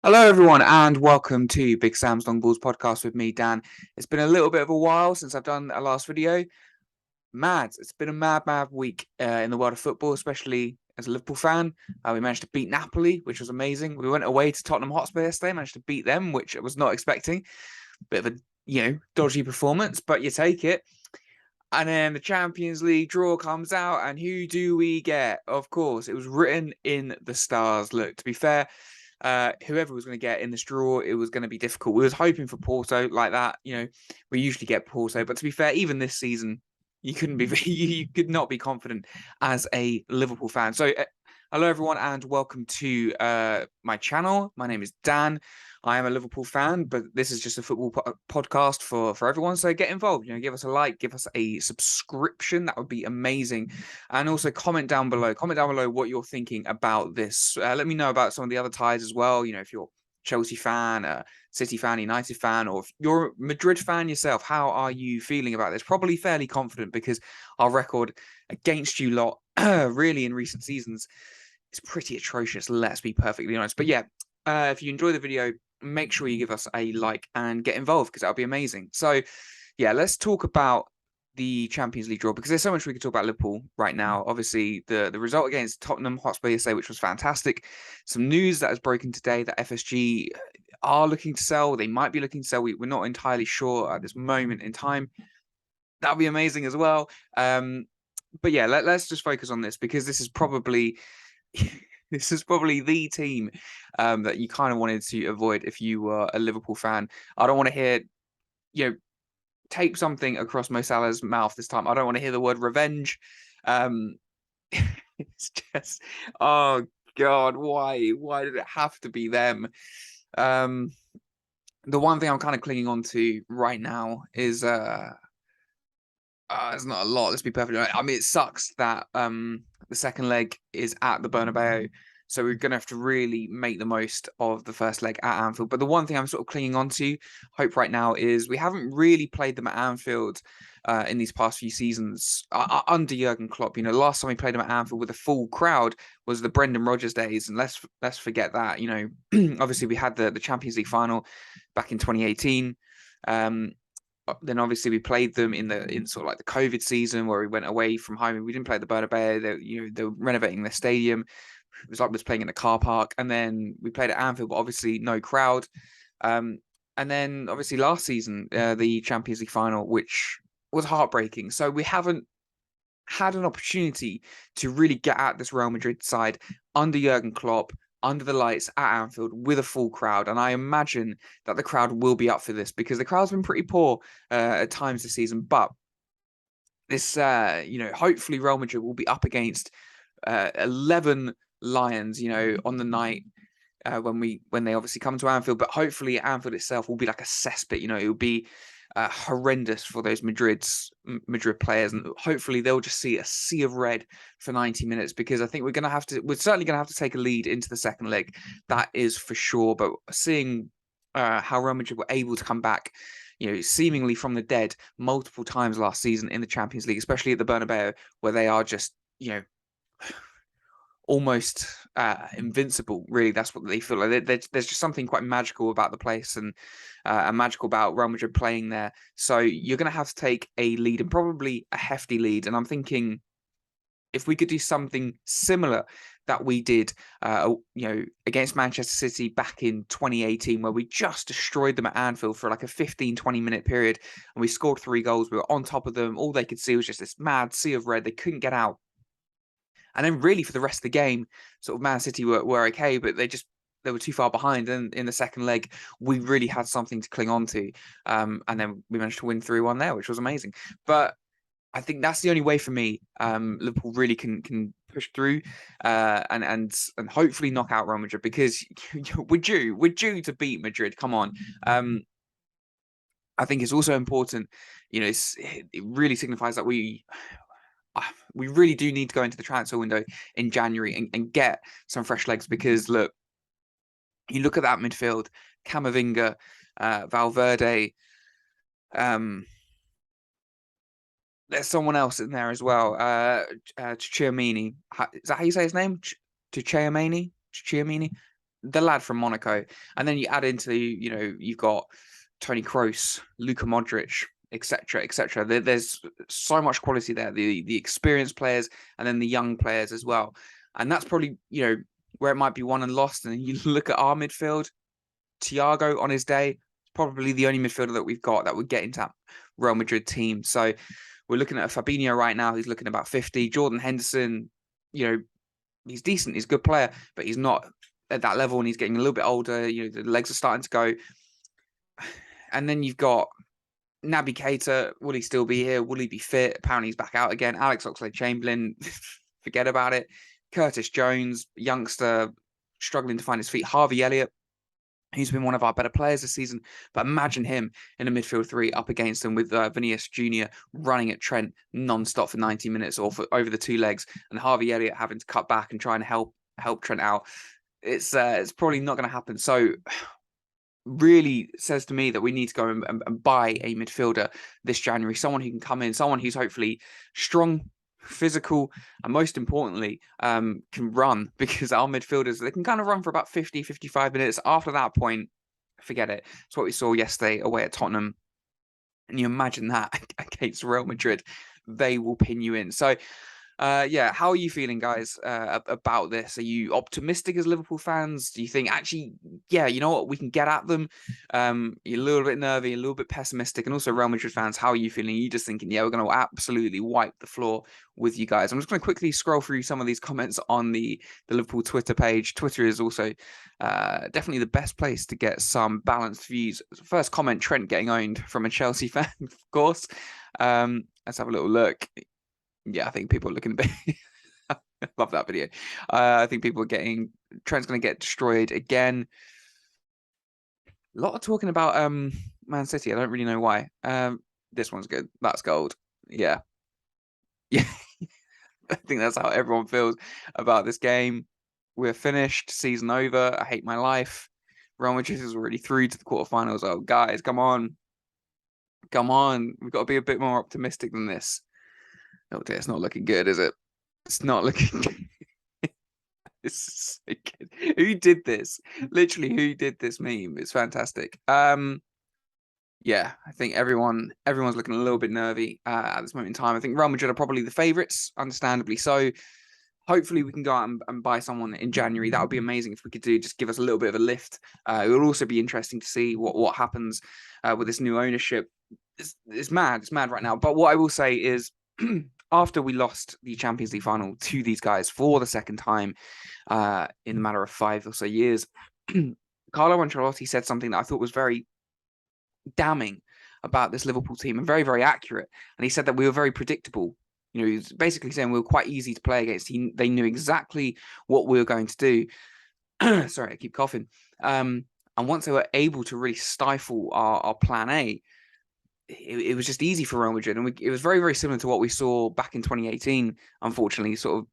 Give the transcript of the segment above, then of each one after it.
Hello, everyone, and welcome to Big Sam's Long Balls podcast with me, Dan. It's been a little bit of a while since I've done a last video. It's been a mad week in the world of football, especially as a Liverpool fan. We managed to beat Napoli, which was amazing. We went away to Tottenham Hotspur yesterday, managed to beat them, which I was not expecting. Bit of a dodgy performance, but you take it. And then the Champions League draw comes out, and who do we get? Of course, it was written in the stars. Look, to be fair, whoever was going to get in this draw, it was going to be difficult. We was hoping for Porto like that. We usually get Porto, but to be fair, even this season, you couldn't be you could not be confident as a Liverpool fan. So, hello everyone, and welcome to my channel. My name is Dan. I am a Liverpool fan, but this is just a football podcast for everyone. So get involved. Give us a like, give us a subscription. That would be amazing. And also comment down below. Comment down below what you're thinking about this. Let me know about some of the other ties as well. If you're Chelsea fan, City fan, United fan, or if you're a Madrid fan yourself, how are you feeling about this? Probably fairly confident because our record against you lot, really in recent seasons, is pretty atrocious. Let's be perfectly honest. But yeah, if you enjoy the video, make sure you give us a like and get involved because that'll be amazing. So yeah, let's talk about the Champions League draw because there's so much we could talk about Liverpool right now. Obviously, the result against Tottenham Hotspur yesterday, which was fantastic. Some news that has broken today that FSG are looking to sell. They might be looking to sell. We're not entirely sure at this moment in time. That'll be amazing as well. But yeah, let's just focus on this because this is probably this is probably the team that you kind of wanted to avoid if you were a Liverpool fan. I don't want to hear, tape something across Mo Salah's mouth this time. I don't want to hear the word revenge. It's just, oh God, why? Why did it have to be them? The one thing I'm kind of clinging on to right now is it's not a lot. Let's be perfectly honest. I mean, it sucks that the second leg is at the Bernabeu, so we're gonna have to really make the most of the first leg at Anfield. But the one thing I'm sort of clinging on to, hope right now, is we haven't really played them at Anfield in these past few seasons under Jurgen Klopp. The last time we played them at Anfield with a full crowd was the Brendan Rodgers days, and let's forget that. Obviously we had the Champions League final back in 2018. Then obviously we played them in sort of like the COVID season where we went away from home and we didn't play at the Bernabeu. They were renovating their stadium. It was like we was playing in the car park, and then we played at Anfield, but obviously no crowd. And then obviously last season, the Champions League final, which was heartbreaking. So we haven't had an opportunity to really get at this Real Madrid side under Jurgen Klopp, under the lights at Anfield with a full crowd. And I imagine that the crowd will be up for this because the crowd's been pretty poor at times this season. But this, hopefully Real Madrid will be up against 11 Lions, on the night when they obviously come to Anfield. But hopefully Anfield itself will be like a cesspit. It will be horrendous for those Madrid players, and hopefully they'll just see a sea of red for 90 minutes because I think we're certainly gonna have to take a lead into the second leg. That is for sure. But seeing how Real Madrid were able to come back, seemingly from the dead multiple times last season in the Champions League, especially at the Bernabeu, where they are just, almost invincible. Really, that's what they feel like. There's just something quite magical about the place and magical about Real Madrid playing there. So you're going to have to take a lead, and probably a hefty lead. And I'm thinking if we could do something similar that we did, against Manchester City back in 2018, where we just destroyed them at Anfield for like a 15-20 minute period, and we scored 3 goals. We were on top of them. All they could see was just this mad sea of red. They couldn't get out. And then really for the rest of the game, sort of Man City were okay, but they were too far behind. And in the second leg, we really had something to cling on to. And then we managed to win 3-1 there, which was amazing. But I think that's the only way for me. Liverpool really can push through and hopefully knock out Real Madrid, because we're due to beat Madrid. Come on. I think it's also important, it really signifies that we really do need to go into the transfer window in January and get some fresh legs, because look, you look at that midfield, Camavinga, Valverde, there's someone else in there as well, Tchouaméni. Is that how you say his name? Tchouaméni? the lad from Monaco, and then you add into, you've got Toni Kroos, Luka Modric, etc., etc. There's so much quality there. The experienced players and then the young players as well. And that's probably, where it might be won and lost. And you look at our midfield, Thiago on his day, probably the only midfielder that we've got that would get into that Real Madrid team. So we're looking at Fabinho right now. He's looking about 50. Jordan Henderson, he's decent. He's a good player, but he's not at that level, and he's getting a little bit older. The legs are starting to go. And then you've got Naby Keita. Will he still be here? Will he be fit? Apparently he's back out again. Alex Oxlade-Chamberlain, forget about it. Curtis Jones, youngster, struggling to find his feet. Harvey Elliott, he's been one of our better players this season. But imagine him in a midfield three up against them with Vinicius Jr. running at Trent non-stop for 90 minutes or for over the two legs, and Harvey Elliott having to cut back and try and help Trent out. It's probably not going to happen. So really says to me that we need to go and buy a midfielder this January, someone who can come in, someone who's hopefully strong, physical, and most importantly, can run, because our midfielders, they can kind of run for about 50, 55 minutes. After that point, forget it. It's what we saw yesterday away at Tottenham. And you imagine that against Real Madrid, they will pin you in. So how are you feeling, guys, about this? Are you optimistic as Liverpool fans? Do you think, actually, you know what, we can get at them? You're a little bit nervy, a little bit pessimistic. And also Real Madrid fans, how are you feeling? Are you just thinking, we're going to absolutely wipe the floor with you guys? I'm just going to quickly scroll through some of these comments on the Liverpool Twitter page. Twitter is also definitely the best place to get some balanced views. First comment, Trent getting owned from a Chelsea fan, of course. Let's have a little look. Yeah, I think people are looking a bit... I love that video. I think people are getting... Trent's going to get destroyed again. A lot of talking about Man City. I don't really know why. This one's good. That's gold. Yeah. Yeah. I think that's how everyone feels about this game. We're finished. Season over. I hate my life. Real Madrid is already through to the quarterfinals. Oh, guys, come on. Come on. We've got to be a bit more optimistic than this. Oh dear, it's not looking good, is it? It's not looking good. It's so good. Who did this? Literally, who did this meme? It's fantastic. I think everyone's looking a little bit nervy at this moment in time. I think Real Madrid are probably the favourites, understandably so. Hopefully we can go out and buy someone in January. That would be amazing if we could just give us a little bit of a lift. It would also be interesting to see what happens with this new ownership. It's mad. It's mad right now. But what I will say is, after we lost the Champions League final to these guys for the second time in the matter of 5 or so years, Carlo Ancelotti said something that I thought was very damning about this Liverpool team and very, very accurate. And he said that we were very predictable. He was basically saying we were quite easy to play against. They knew exactly what we were going to do. Sorry, I keep coughing. And once they were able to really stifle our plan A, it was just easy for Real Madrid. And it was very, very similar to what we saw back in 2018, unfortunately. Sort of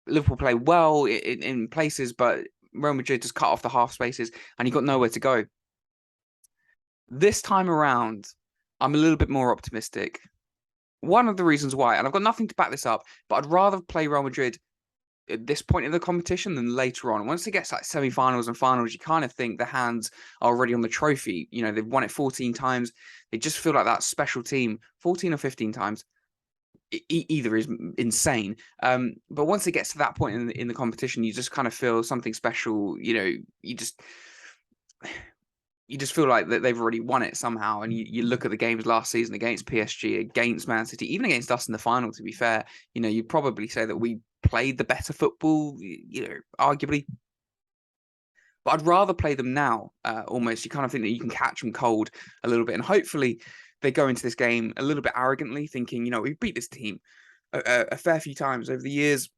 Liverpool played well in places, but Real Madrid just cut off the half spaces and he got nowhere to go. This time around, I'm a little bit more optimistic. One of the reasons why, and I've got nothing to back this up, but I'd rather play Real Madrid at this point in the competition than later on. Once it gets like semi-finals and finals, you kind of think the hands are already on the trophy. They've won it 14 times. They just feel like that special team. 14 or 15 times, either is insane. But once it gets to that point in the competition, you just kind of feel something special. You just feel like that they've already won it somehow. And you look at the games last season against PSG, against Man City, even against us in the final, to be fair, you'd probably say that we played the better football, arguably. But I'd rather play them now, almost. You kind of think that you can catch them cold a little bit. And hopefully they go into this game a little bit arrogantly, thinking, we've beat this team a fair few times over the years.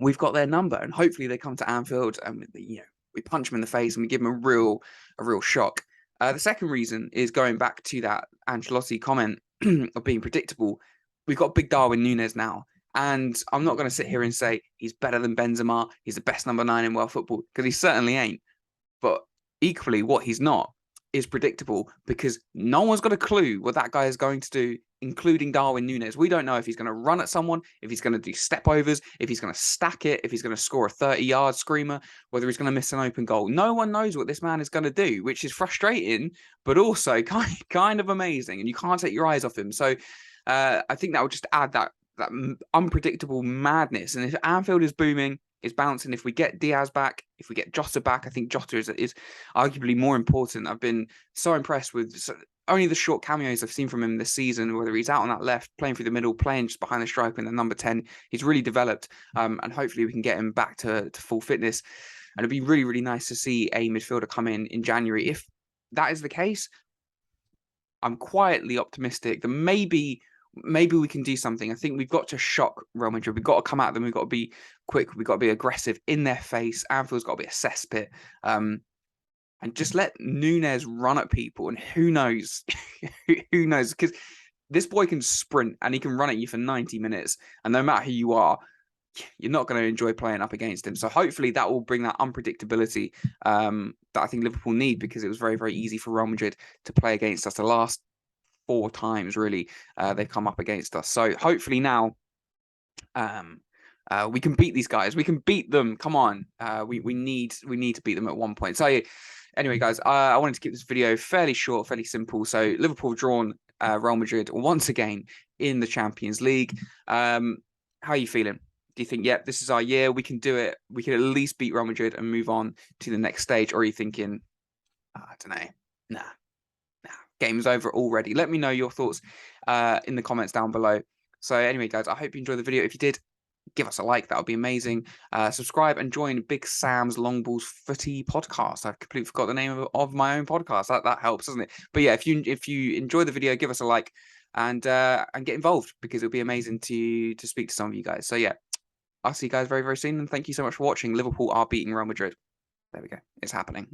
We've got their number. And hopefully they come to Anfield and, we punch them in the face and we give them a real shock. The second reason is going back to that Ancelotti comment of being predictable. We've got big Darwin Nunez now. And I'm not going to sit here and say he's better than Benzema. He's the best number 9 in world football, because he certainly ain't. But equally, what he's not is predictable, because no one's got a clue what that guy is going to do including Darwin Nunez. We don't know if he's going to run at someone, if he's going to do step overs, if he's going to stack it, if he's going to score a 30-yard screamer, whether he's going to miss an open goal. No one knows what this man is going to do, which is frustrating, but also kind of amazing. And you can't take your eyes off him. So I think that will just add that unpredictable madness. And if Anfield is booming, is bouncing, if we get Diaz back, if we get Jota back, I think Jota is arguably more important. I've been so impressed with only the short cameos I've seen from him this season, whether he's out on that left, playing through the middle, playing just behind the striker in the number 10. He's really developed, and hopefully we can get him back to full fitness. And it'd be really, really nice to see a midfielder come in January. If that is the case, I'm quietly optimistic that maybe we can do something. I think we've got to shock Real Madrid. We've got to come at them. We've got to be quick. We've got to be aggressive in their face. Anfield's got to be a cesspit. And just let Nunez run at people. And who knows? Who knows? Because this boy can sprint and he can run at you for 90 minutes. And no matter who you are, you're not going to enjoy playing up against him. So hopefully that will bring that unpredictability that I think Liverpool need, because it was very, very easy for Real Madrid to play against us the last 4 times, really, they've come up against us. So hopefully now we can beat these guys. We can beat them. Come on. We need to beat them at one point. So anyway, guys, I wanted to keep this video fairly short, fairly simple. So Liverpool have drawn Real Madrid once again in the Champions League. How are you feeling? Do you think, yep, this is our year, we can do it, we can at least beat Real Madrid and move on to the next stage? Or are you thinking, I don't know, nah, game's over already? Let me know your thoughts in the comments down below. So anyway, guys, I hope you enjoyed the video. If you did, give us a like. That would be amazing. Subscribe and join Big Sam's Long Balls Footy podcast. I've completely forgot the name of my own podcast. That helps, doesn't it? But yeah, if you enjoy the video, give us a like and get involved, because it'll be amazing to speak to some of you guys. So yeah, I'll see you guys very, very soon. And thank you so much for watching. Liverpool are beating Real Madrid. There we go. It's happening.